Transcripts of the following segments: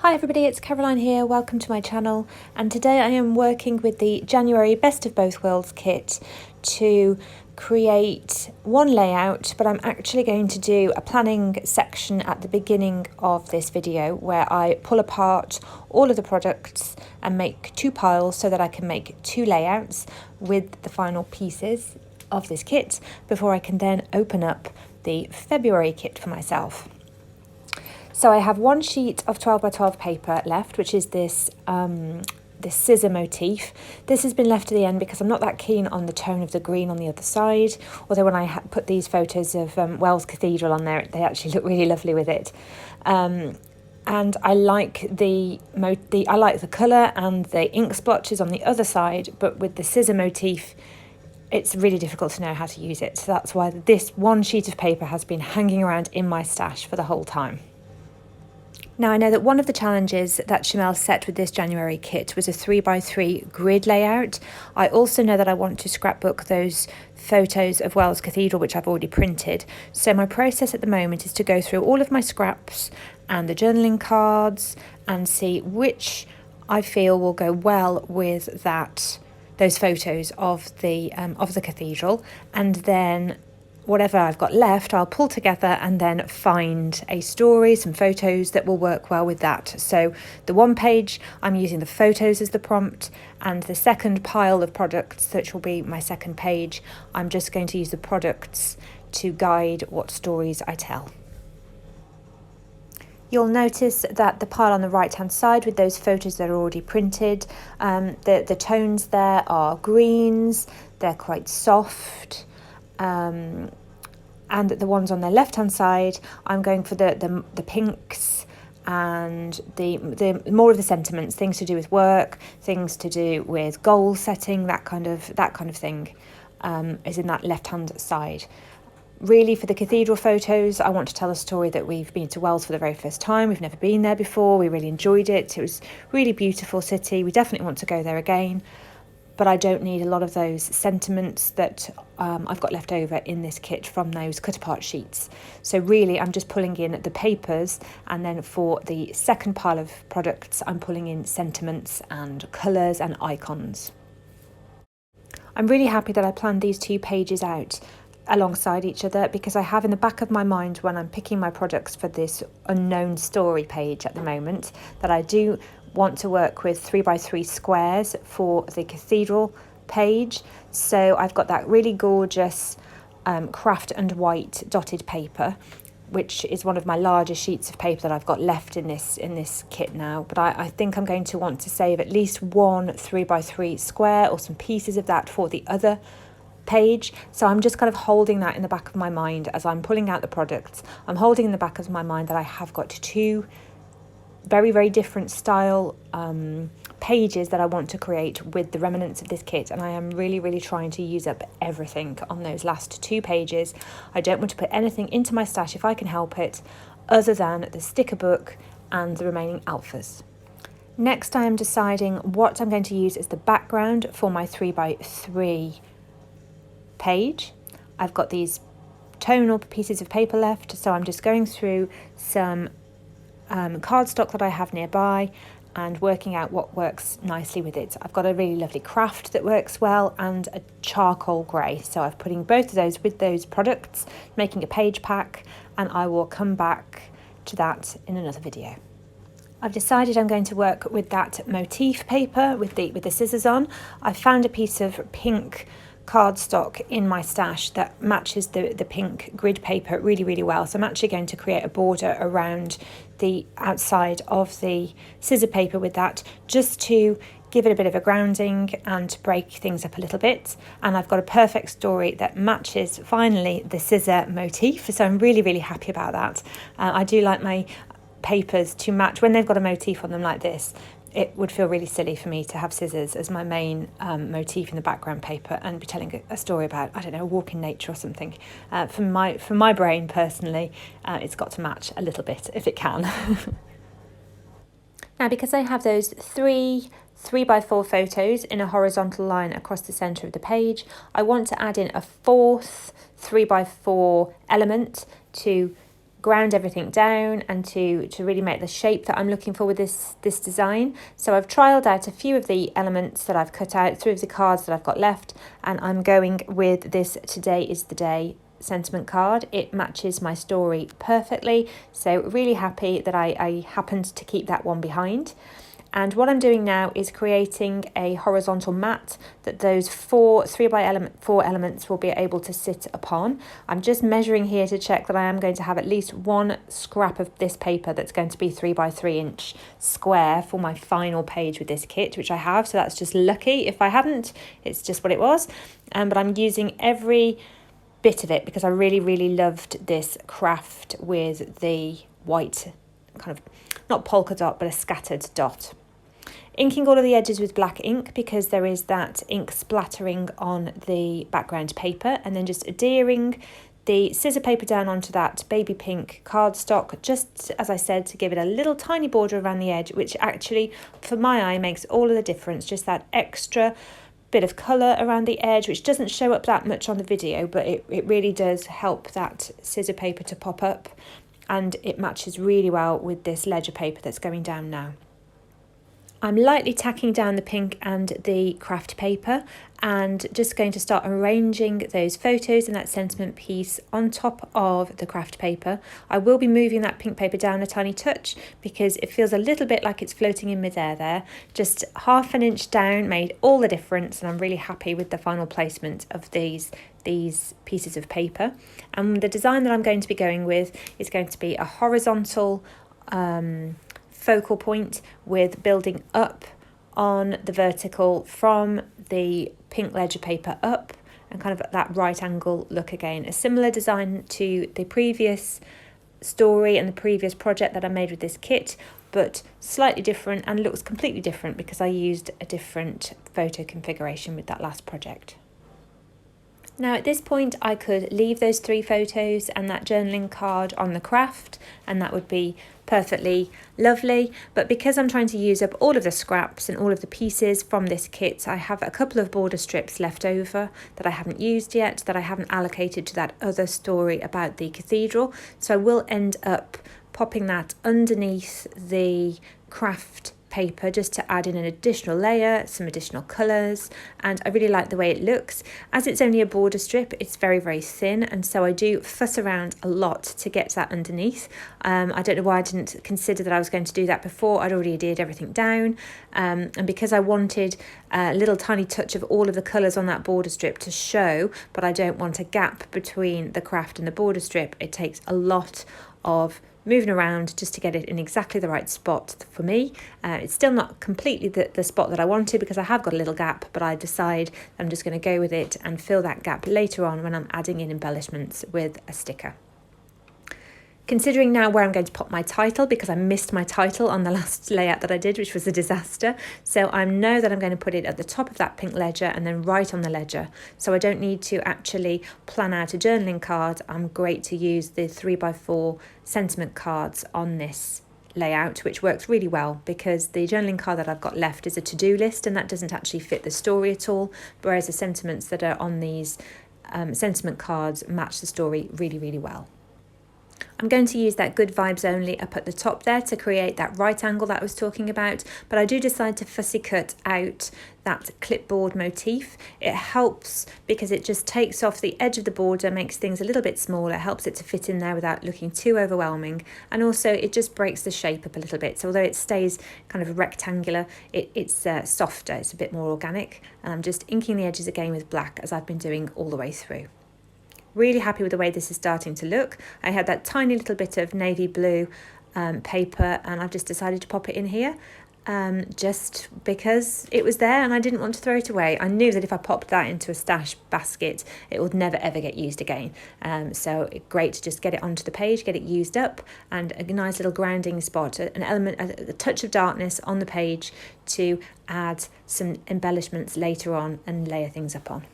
Hi everybody, it's Caroline here, welcome to my channel, and today I am working with the January Best of Both Worlds kit to create one layout, but I'm actually going to do a planning section at the beginning of this video where I pull apart all of the products and make two piles so that I can make two layouts with the final pieces of this kit before I can then open up the February kit for myself. So I have one sheet of 12 by 12 paper left, which is this this scissor motif. This has been left to the end because I'm not that keen on the tone of the green on the other side, although when I put these photos of Wells Cathedral on there, they actually look really lovely with it. And I like I like the colour and the ink splotches on the other side, but with the scissor motif, it's really difficult to know how to use it. So that's why this one sheet of paper has been hanging around in my stash for the whole time. Now I know that one of the challenges that Chamel set with this January kit was a 3x3 grid layout. I also know that I want to scrapbook those photos of Wells Cathedral, which I've already printed. So my process at the moment is to go through all of my scraps and the journaling cards and see which I feel will go well with those photos of the cathedral, and then whatever I've got left, I'll pull together and then find a story, some photos that will work well with that. So the one page, I'm using the photos as the prompt, and the second pile of products, which will be my second page, I'm just going to use the products to guide what stories I tell. You'll notice that the pile on the right hand side with those photos that are already printed, the tones there are greens, they're quite soft. And the ones on the left hand side, I'm going for the pinks and the more of the sentiments, things to do with work, things to do with goal setting, that kind of thing is in that left hand side. Really, for the cathedral photos, I want to tell a story that we've been to Wells for the very first time. We've never been there before. We really enjoyed it. It was a really beautiful city. We definitely want to go there again. But I don't need a lot of those sentiments that I've got left over in this kit from those cut apart sheets. So really I'm just pulling in the papers, and then for the second pile of products I'm pulling in sentiments and colours and icons. I'm really happy that I planned these two pages out alongside each other, because I have in the back of my mind when I'm picking my products for this unknown story page at the moment that I do want to work with 3x3 squares for the cathedral page. So I've got that really gorgeous craft and white dotted paper, which is one of my largest sheets of paper that I've got left in this kit now. But I think I'm going to want to save at least one 3x3 square or some pieces of that for the other page. So I'm just kind of holding that in the back of my mind as I'm pulling out the products. I'm holding in the back of my mind that I have got two very, very different style pages that I want to create with the remnants of this kit, and I am really, really trying to use up everything on those last two pages. I don't want to put anything into my stash if I can help it, other than the sticker book and the remaining alphas. Next, I am deciding what I'm going to use as the background for my 3x3 page. I've got these tonal pieces of paper left, so I'm just going through some cardstock that I have nearby and working out what works nicely with it. I've got a really lovely craft that works well and a charcoal grey, so I'm putting both of those with those products, making a page pack, and I will come back to that in another video. I've decided I'm going to work with that motif paper with the scissors on. I found a piece of pink cardstock in my stash that matches the pink grid paper really, really well. So I'm actually going to create a border around the outside of the scissor paper with that, just to give it a bit of a grounding and to break things up a little bit. And I've got a perfect story that matches finally the scissor motif, so I'm really, really happy about that. I do like my papers to match when they've got a motif on them like this. It would feel really silly for me to have scissors as my main motif in the background paper and be telling a story about, I don't know, a walk in nature or something. For my brain personally, it's got to match a little bit if it can. Now, because I have those three 3x4 photos in a horizontal line across the centre of the page, I want to add in a fourth 3x4 element to ground everything down and to really make the shape that I'm looking for with this design. So I've trialled out a few of the elements that I've cut out, 3 of the cards that I've got left, and I'm going with this Today is the Day sentiment card. It matches my story perfectly, so really happy that I happened to keep that one behind. And what I'm doing now is creating a horizontal mat that those 4 elements will be able to sit upon. I'm just measuring here to check that I am going to have at least 1 scrap of this paper that's going to be 3 by 3 inch square for my final page with this kit, which I have, so that's just lucky. If I hadn't, it's just what it was. But I'm using every bit of it because I really loved this craft with the white kind of, not polka dot, but a scattered dot. Inking all of the edges with black ink because there is that ink splattering on the background paper, and then just adhering the scissor paper down onto that baby pink cardstock, just as I said, to give it a little tiny border around the edge, which actually for my eye makes all of the difference. Just that extra bit of colour around the edge, which doesn't show up that much on the video, but it really does help that scissor paper to pop up, and it matches really well with this ledger paper that's going down now. I'm lightly tacking down the pink and the craft paper and just going to start arranging those photos and that sentiment piece on top of the craft paper. I will be moving that pink paper down a tiny touch because it feels a little bit like it's floating in midair there. Just ½ an inch down made all the difference, and I'm really happy with the final placement of these pieces of paper. And the design that I'm going to be going with is going to be a horizontal focal point with building up on the vertical from the pink ledger paper up, and kind of that right angle look again. A similar design to the previous story and the previous project that I made with this kit, but slightly different and looks completely different because I used a different photo configuration with that last project. Now at this point I could leave those 3 photos and that journaling card on the craft, and that would be perfectly lovely, but because I'm trying to use up all of the scraps and all of the pieces from this kit, I have a couple of border strips left over that I haven't used yet, that I haven't allocated to that other story about the cathedral, so I will end up popping that underneath the craft paper just to add in an additional layer, some additional colours, and I really like the way it looks. As it's only a border strip, it's very thin, and so I do fuss around a lot to get that underneath. I don't know why I didn't consider that I was going to do that before. I'd already adhered everything down, and because I wanted a little tiny touch of all of the colours on that border strip to show, but I don't want a gap between the craft and the border strip, it takes a lot of moving around just to get it in exactly the right spot for me. It's still not completely the spot that I wanted because I have got a little gap, but I decide I'm just going to go with it and fill that gap later on when I'm adding in embellishments with a sticker. Considering now where I'm going to pop my title, because I missed my title on the last layout that I did, which was a disaster. So I know that I'm going to put it at the top of that pink ledger and then right on the ledger. So I don't need to actually plan out a journaling card. I'm great to use the 3x4 sentiment cards on this layout, which works really well because the journaling card that I've got left is a to-do list, and that doesn't actually fit the story at all, whereas the sentiments that are on these sentiment cards match the story really well. I'm going to use that Good Vibes Only up at the top there to create that right angle that I was talking about, but I do decide to fussy cut out that clipboard motif. It helps because it just takes off the edge of the border, makes things a little bit smaller, helps it to fit in there without looking too overwhelming, and also it just breaks the shape up a little bit. So although it stays kind of rectangular, it's softer, it's a bit more organic, and I'm just inking the edges again with black as I've been doing all the way through. Really happy with the way this is starting to look. I had that tiny little bit of navy blue paper, and I've just decided to pop it in here just because it was there and I didn't want to throw it away. I knew that if I popped that into a stash basket, it would never ever get used again. So great to just get it onto the page, get it used up, and a nice little grounding spot, an element, a touch of darkness on the page to add some embellishments later on and layer things up on.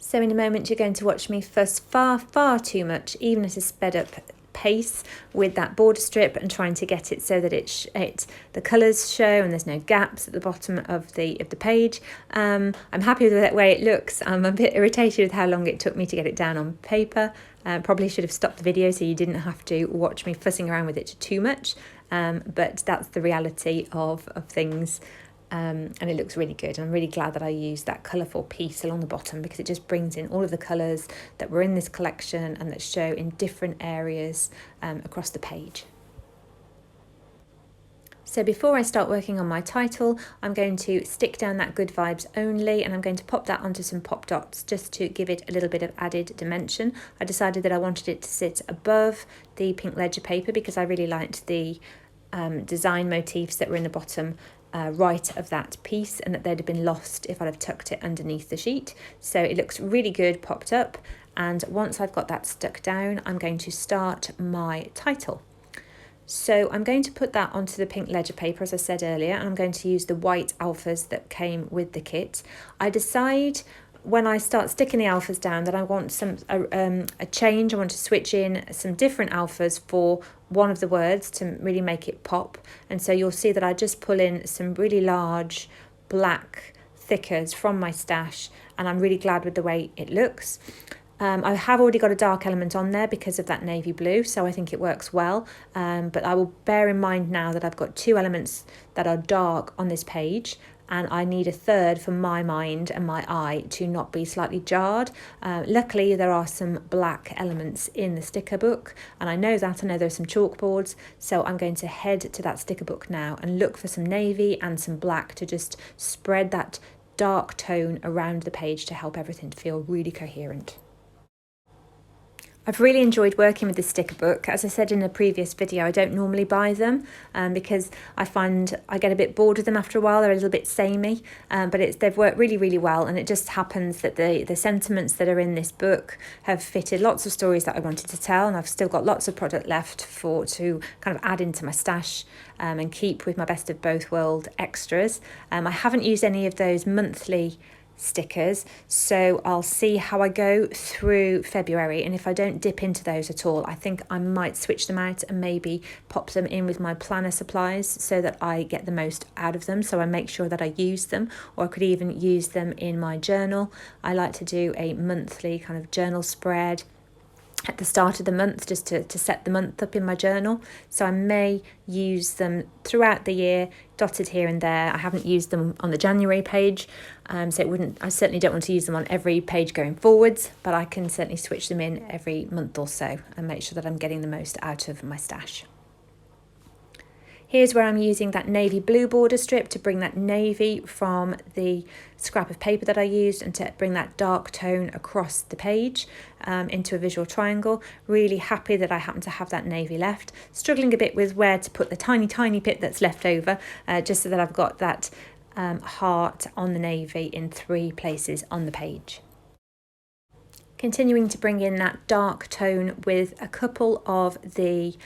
So in a moment you're going to watch me fuss far too much, even at a sped up pace with that border strip and trying to get it so that the colours show and there's no gaps at the bottom of the page. I'm happy with the way it looks. I'm a bit irritated with how long it took me to get it down on paper. Probably should have stopped the video so you didn't have to watch me fussing around with it too much, but that's the reality of things. And it looks really good. I'm really glad that I used that colourful piece along the bottom because it just brings in all of the colours that were in this collection and that show in different areas across the page. So before I start working on my title, I'm going to stick down that Good Vibes Only, and I'm going to pop that onto some pop dots just to give it a little bit of added dimension. I decided that I wanted it to sit above the pink ledger paper because I really liked the design motifs that were in the bottom right of that piece, and that they'd have been lost if I'd have tucked it underneath the sheet. So it looks really good popped up, and once I've got that stuck down, I'm going to start my title. So I'm going to put that onto the pink ledger paper, as I said earlier, and I'm going to use the white alphas that came with the kit. I decide when I start sticking the alphas down that I want a change. I want to switch in some different alphas for one of the words to really make it pop. And so you'll see that I just pull in some really large black thickers from my stash, and I'm really glad with the way it looks. I have already got a dark element on there because of that navy blue, so I think it works well. But I will bear in mind now that I've got two elements that are dark on this page, and I need a third for my mind and my eye to not be slightly jarred. Luckily, there are some black elements in the sticker book, and I know there's some chalkboards, so I'm going to head to that sticker book now and look for some navy and some black to just spread that dark tone around the page to help everything feel really coherent. I've really enjoyed working with this sticker book. As I said in a previous video, I don't normally buy them because I find I get a bit bored with them after a while. They're a little bit samey, but they've worked really, really well. And it just happens that the sentiments that are in this book have fitted lots of stories that I wanted to tell, and I've still got lots of product left to kind of add into my stash and keep with my best of both world extras. I haven't used any of those monthly stickers, so I'll see how I go through February, and if I don't dip into those at all, I think I might switch them out and maybe pop them in with my planner supplies so that I get the most out of them, so I make sure that I use them, or I could even use them in my journal. I like to do a monthly kind of journal spread at the start of the month just to set the month up in my journal, so I may use them throughout the year, dotted here and there. I haven't used them on the January page, so I certainly don't want to use them on every page going forwards, but I can certainly switch them in every month or so and make sure that I'm getting the most out of my stash. Here's where I'm using that navy blue border strip to bring that navy from the scrap of paper that I used and to bring that dark tone across the page into a visual triangle. Really happy that I happen to have that navy left. Struggling a bit with where to put the tiny, tiny bit that's left over, just so that I've got that heart on the navy in 3 places on the page. Continuing to bring in that dark tone with a couple of the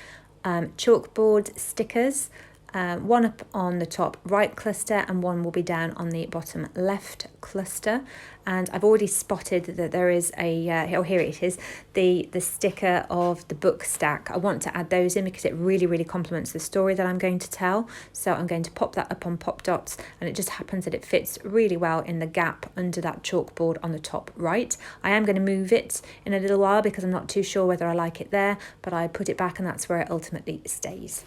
chalkboard stickers, one up on the top right cluster and one will be down on the bottom left cluster. And I've already spotted that there is here it is, the sticker of the book stack. I want to add those in because it really, really complements the story that I'm going to tell. So I'm going to pop that up on pop dots, and it just happens that it fits really well in the gap under that chalkboard on the top right. I am going to move it in a little while because I'm not too sure whether I like it there, but I put it back and that's where it ultimately stays.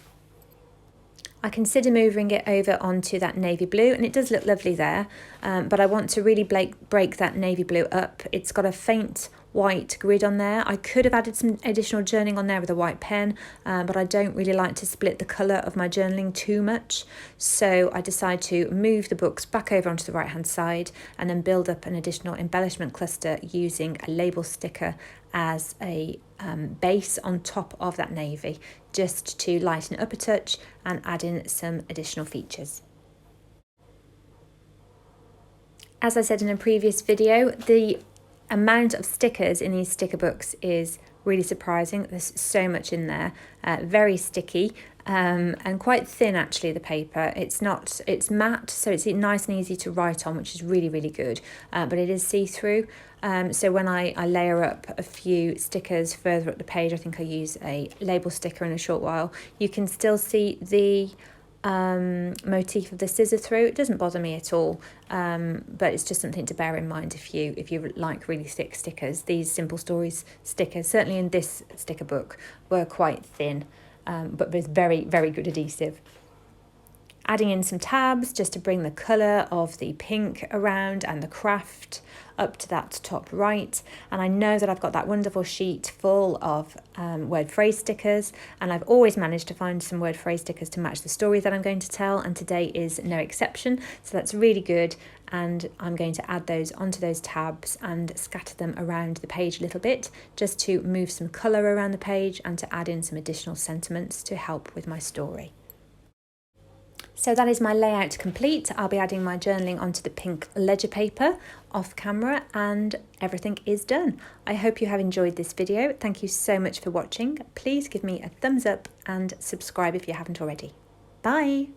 I consider moving it over onto that navy blue, and it does look lovely there, but I want to really break that navy blue up. It's got a faint white grid on there. I could have added some additional journaling on there with a white pen, but I don't really like to split the colour of my journaling too much, so I decide to move the books back over onto the right hand side and then build up an additional embellishment cluster using a label sticker as a base on top of that navy, just to lighten it up a touch and add in some additional features. As I said in a previous video, the amount of stickers in these sticker books is really surprising. There's so much in there, very sticky, and quite thin actually, the paper. It's matte, so it's nice and easy to write on, which is really, really good, but it is see-through. So when I layer up a few stickers further up the page, I think I use a label sticker in a short while, you can still see the motif of the scissor through. It doesn't bother me at all, but it's just something to bear in mind if you like really thick stickers. These Simple Stories stickers, certainly in this sticker book, were quite thin, but with very, very good adhesive. Adding in some tabs just to bring the colour of the pink around and the craft up to that top right. And I know that I've got that wonderful sheet full of word phrase stickers, and I've always managed to find some word phrase stickers to match the story that I'm going to tell, and today is no exception. So that's really good, and I'm going to add those onto those tabs and scatter them around the page a little bit just to move some colour around the page and to add in some additional sentiments to help with my story. So that is my layout complete. I'll be adding my journaling onto the pink ledger paper off camera, and everything is done. I hope you have enjoyed this video. Thank you so much for watching. Please give me a thumbs up and subscribe if you haven't already. Bye!